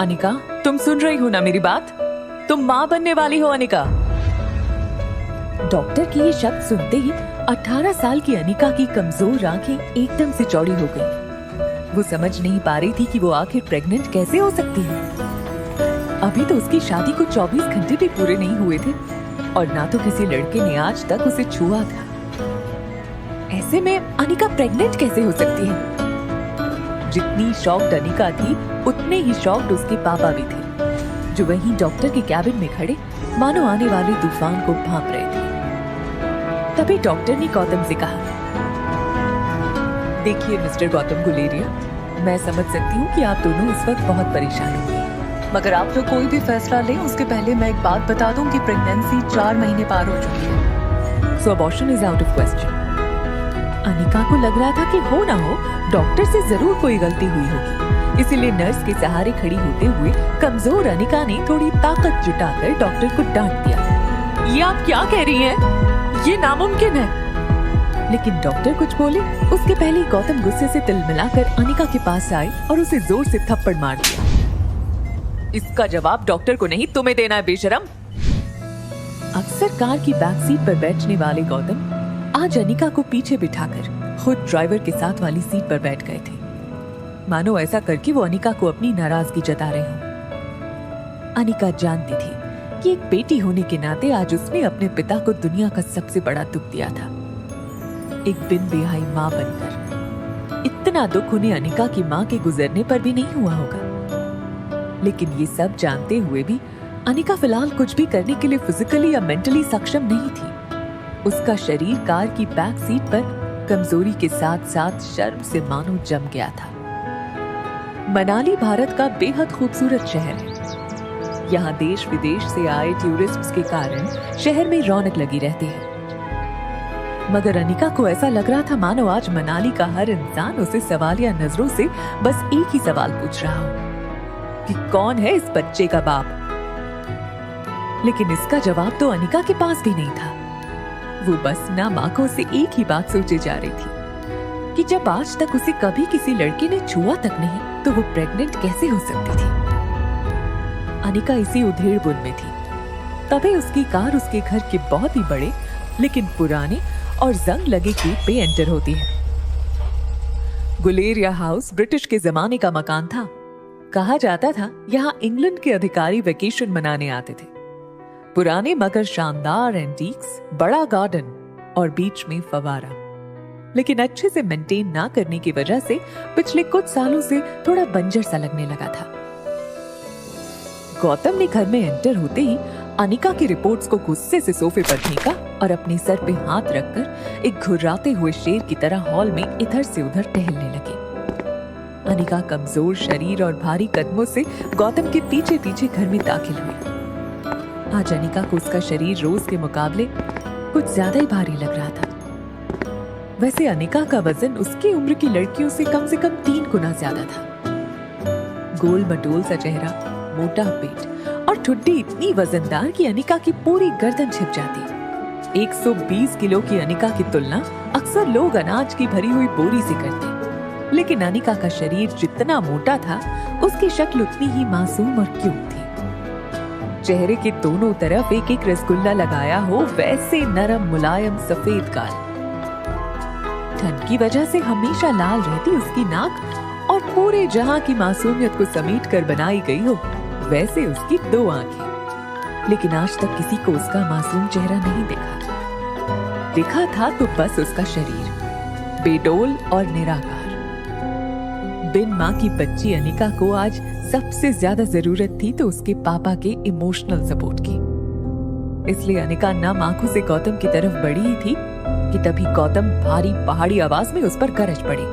अनिका, तुम सुन रही हो ना मेरी बात? तुम माँ बनने वाली हो अनिका। डॉक्टर की ये शब्द सुनते ही 18 साल की अनिका की कमजोर आंखें एकदम से चौड़ी हो गईं। वो समझ नहीं पा रही थी कि वो आखिर प्रेग्नेंट कैसे हो सकती है। अभी तो उसकी शादी को 24 घंटे भी पूरे नहीं हुए थे और ना तो किसी लड़के ने आज तक उसे छुआ था। ऐसे में अनिका प्रेग्नेंट कैसे हो सकती है? जितनी शॉक्ड अनिका थी उतने ही शॉक्ड उसके पापा भी थे, जो वहीं डॉक्टर के कैबिन में खड़े मानो आने वाले तूफान को भांप रहे थे। तभी डॉक्टर ने गौतम से कहा, देखिए मिस्टर गौतम गुलेरिया, मैं समझ सकती हूँ कि आप दोनों इस वक्त बहुत परेशान होंगे, मगर आप लोग कोई भी फैसला लें उसके पहले मैं एक बात बता दूं कि प्रेगनेंसी 4 महीने पार हो चुकी है, so abortion is out of question. Anika को लग रहा था कि हो ना हो डॉक्टर से जरूर कोई गलती हुई होगी, इसीलिए नर्स के सहारे खड़ी होते हुए कमजोर अनिका ने थोड़ी ताकत जुटाकर डॉक्टर को डांट दिया। ये आप क्या कह रही हैं? ये नामुमकिन है। लेकिन डॉक्टर कुछ बोले उसके पहले ही गौतम गुस्से से तिलमिलाकर अनिका के पास आए और उसे जोर से थप्पड़ मार दिया। इसका जवाब डॉक्टर को नहीं तुम्हें देना है बेशरम। अक्सर कार की बैक सीट पर बैठने वाले गौतम आज अनिका को पीछे बिठाकर खुद ड्राइवर के साथ वाली सीट पर बैठ गए थे, मानो ऐसा करके वो अनिका को अपनी नाराजगी जता रहे हों। अनिका जानती थी कि एक बेटी होने के नाते आज उसने अपने पिता को दुनिया का सबसे बड़ा दुख दिया था। एक बिन बिहाई माँ बनकर इतना दुख उन्हें अनिका की माँ के गुजरने पर भी नहीं हुआ होगा। लेकिन ये सब जानते हुए भी अनिका फिलहाल कुछ भी करने के लिए फिजिकली या मेंटली सक्षम नहीं थी। उसका शरीर कार की बैक सीट पर कमजोरी के साथ साथ शर्म से मानो जम गया था। मनाली भारत का बेहद खूबसूरत शहर है। यहाँ देश विदेश से आए टूरिस्ट्स के कारण शहर में रौनक लगी रहती है। मगर अनिका को ऐसा लग रहा था मानो आज मनाली का हर इंसान उसे सवालिया नजरों से बस एक ही सवाल पूछ रहा हो कि कौन है इस बच्चे का बाप। लेकिन इसका जवाब तो अनिका के पास भी नहीं था। वो बस नाम आंखों से एक ही बात सोचे जा रही थी कि जब आज तक उसे कभी किसी लड़के ने छुआ तक नहीं तो वो प्रेग्नेंट कैसे हो सकती थी। अनिका इसी उधेड़-बुन में थी। तभी उसकी कार उसके घर के बहुत ही बड़े लेकिन पुराने और जंग लगे गेट पे एंटर होती है। गुलेरिया हाउस ब्रिटिश के जमाने का मकान था। कहा जाता था यहाँ इंग्लैंड के अधिकारी वेकेशन मनाने आते थे। पुराने मगर शानदार एंटीक्स, बड़ा गार्डन और बीच में फवारा, लेकिन अच्छे से मेंटेन ना करने की वजह से पिछले कुछ सालों से थोड़ा बंजर सा लगने लगा था। गौतम ने घर में एंटर होते ही अनिका की रिपोर्ट्स को गुस्से से सोफे पर फेंका और अपने सर पे हाथ रखकर एक घुर्राते हुए शेर की तरह हॉल में इधर से उधर टहलने लगे। अनिका कमजोर शरीर और भारी कदमों से गौतम के पीछे पीछे घर में दाखिल हुई। आज अनिका को उसका शरीर रोज के मुकाबले कुछ ज्यादा ही भारी लग रहा था। वैसे अनिका का वजन उसकी उम्र की लड़कियों से कम 3 गुना ज्यादा था। गोल मटोल सा चेहरा, मोटा पेट और ठुड्डी इतनी वजनदार कि अनिका की पूरी गर्दन छिप जाती। 120 किलो की अनिका की तुलना अक्सर लोग अनाज की भरी हुई बोरी से करते, लेकिन अनिका का शरीर जितना मोटा था उसकी शक्ल उतनी ही मासूम और क्यूट थी। चेहरे के दोनों तरफ एक एक रसगुल्ला लगाया हो वैसे नरम मुलायम सफेद गाल। ठंड की वजह से हमेशा लाल रहती उसकी नाक और पूरे जहां की मासूमियत को समेट कर बनाई गई हो वैसे उसकी 2 आंखें। लेकिन आज तक किसी को उसका मासूम चेहरा नहीं दिखा था तो बस उसका शरीर बेडोल और निराकार। बिन माँ की बच्ची अनिका को आज सबसे ज्यादा जरूरत थी तो उसके पापा के इमोशनल सपोर्ट की। इसलिए अनिका नम आंखों से गौतम की तरफ बढ़ी ही थी कि तभी गौतम भारी पहाड़ी आवाज में उस पर गरज पड़ी।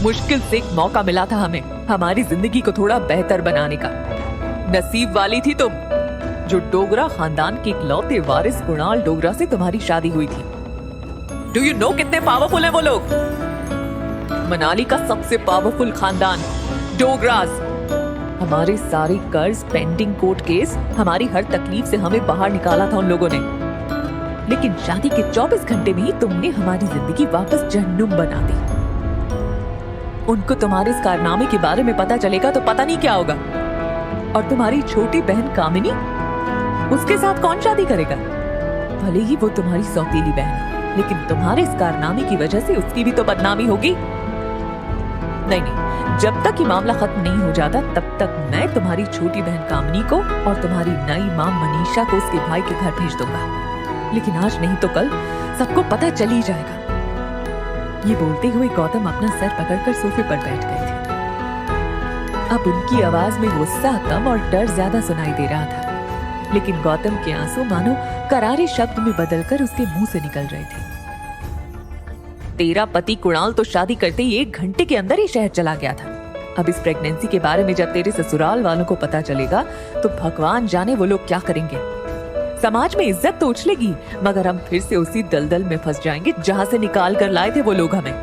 मुश्किल से एक मौका मिला था हमें हमारी जिंदगी को थोड़ा बेहतर बनाने का। नसीब वाली थी तुम जो डोगरा खानदान के इकलौते वारिस कुणाल डोगरा से तुम्हारी शादी हुई थी। डू यू नो कितने पावरफुल हैं वो लोग? मनाली का सबसे पावरफुल खानदान डोगरास। हमारे सारे कर्ज, पेंडिंग कोर्ट केस, हमारी हर तकलीफ से हमें बाहर निकाला था उन लोगों ने। लेकिन शादी के 24 घंटे में ही तुमने हमारी जिंदगी वापस जहन्नुम बना दी। उनको तुम्हारे इस कारनामे के बारे में पता चलेगा तो पता नहीं क्या होगा। और तुम्हारी छोटी बहन कामिनी, उसके साथ कौन शादी करेगा? भले ही वो तुम्हारी सौतेली बहन है, लेकिन तुम्हारे इस कारनामे की वजह से उसकी भी तो बदनामी होगी। नहीं नहीं, जब तक ये मामला खत्म नहीं हो जाता तब तक मैं तुम्हारी छोटी बहन कामिनी को और तुम्हारी नई मां मनीषा को उसके भाई के घर भेज दूंगा। लेकिन आज नहीं तो कल सबको पता चल ही जाएगा। ये बोलते हुए गौतम अपना सर पकड़कर सोफे पर बैठ गए थे। अब उनकी आवाज में गुस्सा कम और डर ज्यादा सुनाई दे रहा था, लेकिन गौतम के आंसू मानो करारे शब्द में बदलकर उसके मुंह से निकल रहे थे। तेरा पति कुणाल तो शादी करते ही 1 घंटे के अंदर ही शहर चला गया था। अब इस प्रेगनेंसी के बारे में जब तेरे ससुराल वालों को पता चलेगा तो भगवान जाने वो लोग क्या करेंगे। समाज में इज्जत तो उछलेगी, मगर हम फिर से उसी दलदल में फंस जाएंगे जहां से निकाल कर लाए थे वो लोग हमें।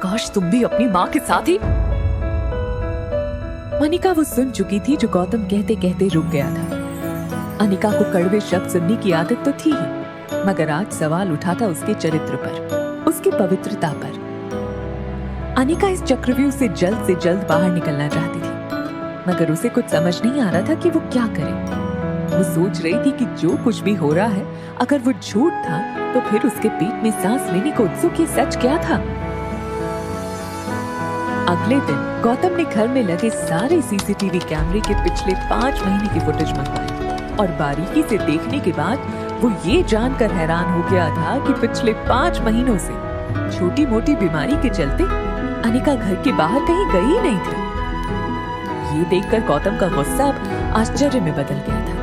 काश तुम भी अपनी माँ के साथ ही। अनिका वो सुन चुकी थी जो गौतम कहते कहते रुक गया था। अनिका को कड़वे शब्द सुनने की आदत तो थी ही, मगर आज सवाल उठा था उसके चरित्र पर, उसकी पवित्रता पर। अनिका इस चक्रव्यूह से जल्द बाहर निकलना चाहती थी, मगर उसे कुछ समझ नहीं आ रहा था कि वो क्या करे। वो सोच रही थी कि जो कुछ भी हो रहा है, अगर वो झूठ था तो फिर उसके पेट में सांस लेने को उत्सुक ये सच क्या था। अगले दिन गौतम ने घर में लगे सारे सीसीटीवी कैमरे के पिछले 5 महीने की फुटेज मंगवाई और बारीकी से देखने के बाद वो ये जानकर हैरान हो गया था कि पिछले 5 महीनों से छोटी मोटी बीमारी के चलते अनिका घर के बाहर कहीं गई ही नहीं थी। ये देखकर गौतम का गुस्सा अब आश्चर्य में बदल गया था।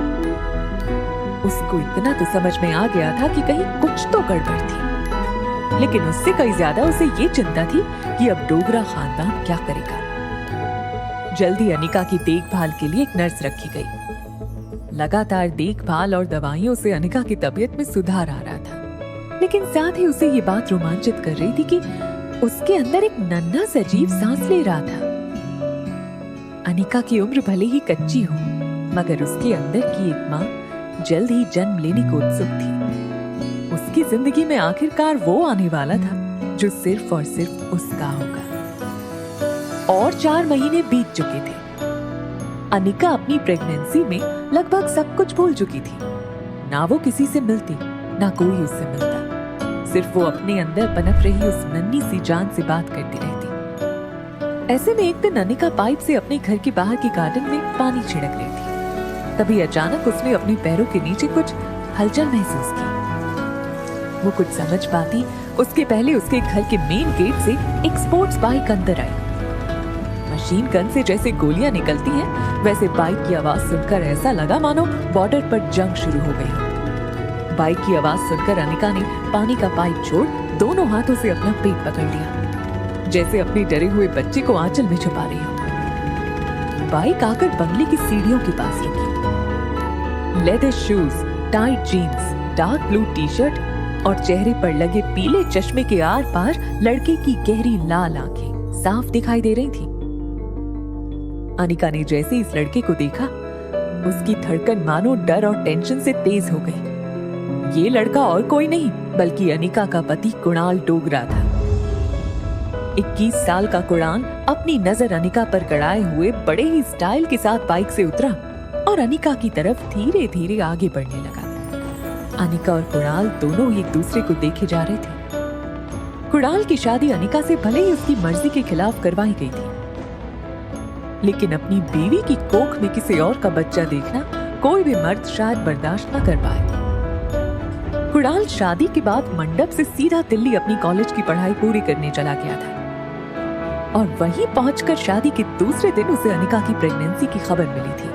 उसको इतना तो समझ में आ गया था कि कहीं कुछ तो गड़बड़ थी, लेकिन उससे कहीं ज्यादा उसे ये चिंता थी कि अब डोगरा खानदान क्या करेगा। जल्दी अनिका की देखभाल के लिए एक नर्स रखी गई। लगातार देखभाल और दवाइयों से अनिका की तबीयत में सुधार आ रहा था, लेकिन साथ ही उसे ये बात रोमांचित कर रही थी कि उसके अंदर एक नन्हा सजीव सांस ले रहा था। अनिका की उम्र भले ही कच्ची हो, मगर उसके अंदर की एक माँ जल्द ही जन्म लेने को उत्सुक थी। उसकी जिंदगी में आखिरकार वो आने वाला था जो सिर्फ और सिर्फ उसका होगा। और 4 महीने बीत चुके थे। अनिका अपनी प्रेगनेंसी में लगभग सब कुछ भूल चुकी थी। ना वो किसी से मिलती, ना कोई उससे मिलता। सिर्फ वो अपने अंदर पनप रही उस नन्ही सी जान से बात करती रहती। ऐसे में एक दिन अनिका पाइप से अपने घर के बाहर के गार्डन में पानी छिड़क रही थी। तभी अचानक उसने अपने पैरों के नीचे कुछ हलचल महसूस की। वो कुछ समझ पाती उसके पहले उसके घर के मेन गेट से एक स्पोर्ट्स बाइक अंदर आई। मशीन गन से जैसे गोलियां निकलती हैं, वैसे बाइक की आवाज सुनकर ऐसा लगा मानो बॉर्डर पर जंग शुरू हो गई। बाइक की आवाज सुनकर अनिका ने पानी का पाइप छोड़ दोनों हाथों से अपना पेट पकड़ लिया, जैसे अपने डरे हुए बच्चे को आंचल में छुपा रही हो। बाइक आकर बंगले की सीढ़ियों के पास रुकी। Leather shoes, tight jeans, dark blue T shirt और चेहरे पर लगे पीले चश्मे के आर पार लड़के की गहरी लाल आंखें साफ दिखाई दे रही थी। अनिका ने जैसे इस लड़के को देखा, उसकी धड़कन मानो डर और टेंशन से तेज हो गई। ये लड़का और कोई नहीं बल्कि अनिका का पति कुणाल डोगरा था। 21 साल का कुणाल अपनी नजर अनिका पर गड़ाए हुए बड़े ही स्टाइल के साथ बाइक से उतरा और अनिका की तरफ धीरे धीरे आगे बढ़ने लगा। अनिका और कुणाल दोनों एक दूसरे को देखे जा रहे थे। कुणाल की शादी अनिका से भले ही उसकी मर्जी के खिलाफ करवाई गई थी, लेकिन अपनी बीवी की कोख में किसी और का बच्चा देखना कोई भी मर्द शायद बर्दाश्त न कर पाए। कुणाल शादी के बाद मंडप से सीधा दिल्ली अपनी कॉलेज की पढ़ाई पूरी करने चला गया था और वहीं पहुंचकर शादी के दूसरे दिन उसे अनिका की प्रेगनेंसी की खबर मिली थी।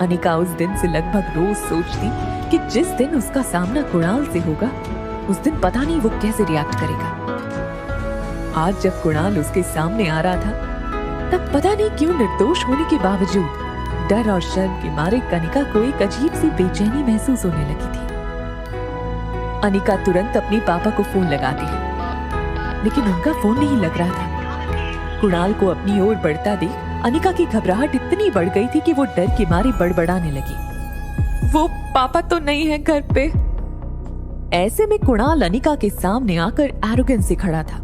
अनिका उस दिन से लगभग रोज सोचती कि जिस दिन उसका सामना कुणाल से होगा, उस दिन पता नहीं वो कैसे रिएक्ट करेगा। आज जब कुणाल उसके सामने आ रहा था, तब पता नहीं क्यों निर्दोष होने के बावजूद डर और शर्म के मारे अनिका को एक अजीब सी बेचैनी महसूस होने लगी थी। अनिका तुरंत अपने पापा को फोन लगाती है, लेकिन उनका फोन नहीं लग रहा था। कुणाल को अपनी ओर बढ़ता देख अनिका की घबराहट इतनी बढ़ गई थी कि वो डर के मारे बड़बड़ाने लगी। वो पापा तो नहीं है घर पे। ऐसे में कुणाल अनिका के सामने आकर एरोगेंस से खड़ा था।